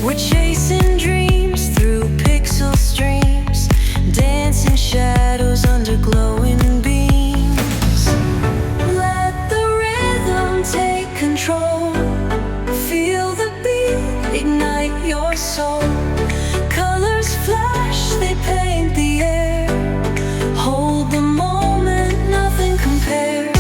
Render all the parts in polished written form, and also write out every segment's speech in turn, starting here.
We're chasing dreams through pixel streams, dancing shadows under glowing beams. Let the rhythm take control. Feel the beat, ignite your soul. Colors flash, they paint the air. Hold the moment, nothing compares.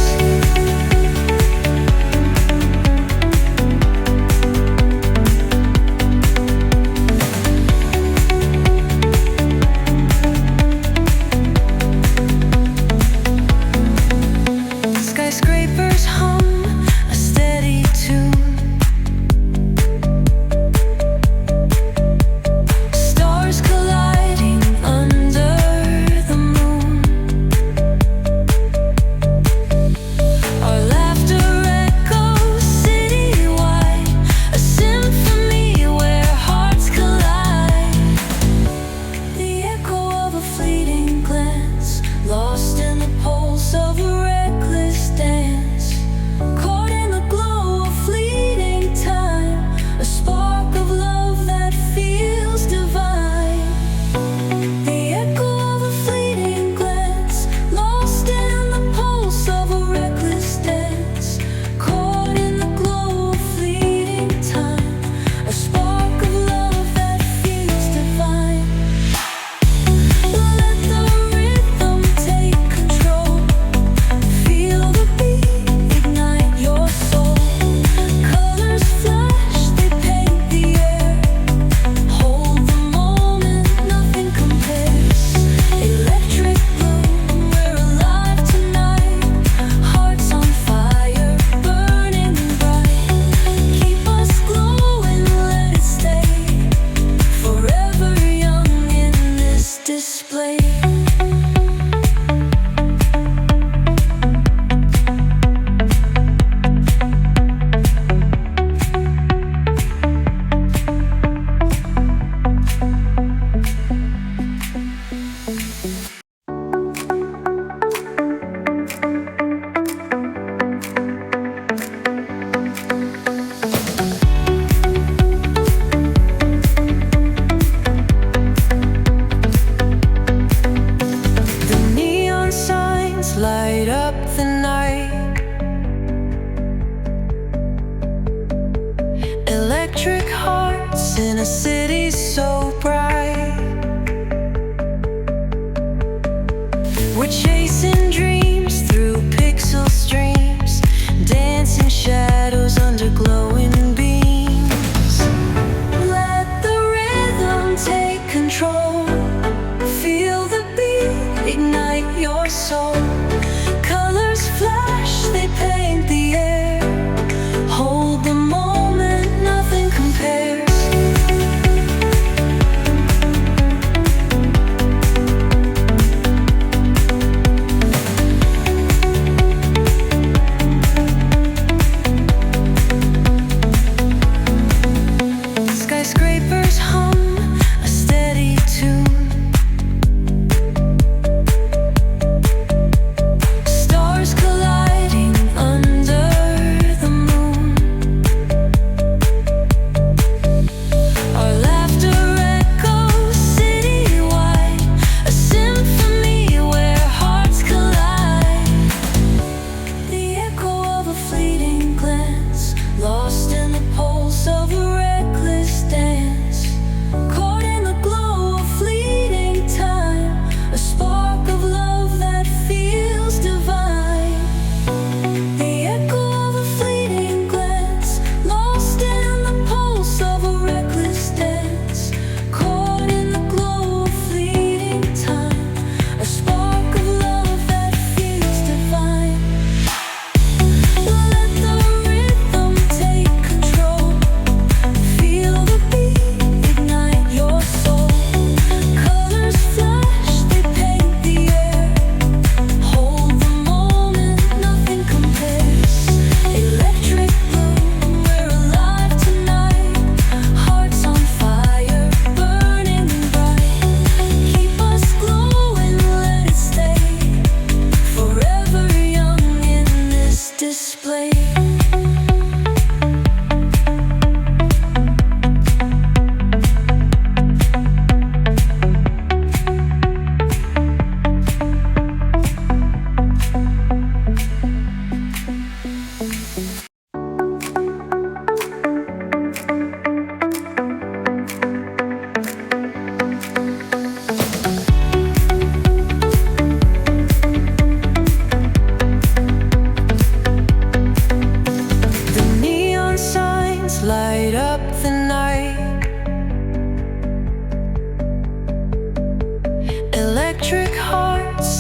Skyscrapers hum a steady tune. Stars colliding under the moon. Our laughter echoes citywide, a symphony where hearts collide. The echo of a fleeting glance, lost in the pulse of a reckless dance. Caught in the glow of fleeting time, a spark of love that feels divine. The echo of a fleeting glance, lost in the pulse of a reckless dance. Caught in the glow of fleeting time, a spark of love that feels divine. Let the rhythm take control. Feel the beat, ignite your soul. Colors flash, they paint the air. Hold the moment, nothing compares. Electric blue, we're alive tonight. Hearts on fire, burning bright. Keep us glowing, let it stay. Forever young in this display. The neon signs light up the night. Electric hearts in a city so bright. We're chasing dreams through pixel streams, dancing shadows under glowing beams. Let the rhythm take control. Feel the beat, ignite your soul. Colors flash, they paint the air. Hold the moment, nothing compares.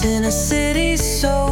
in a city so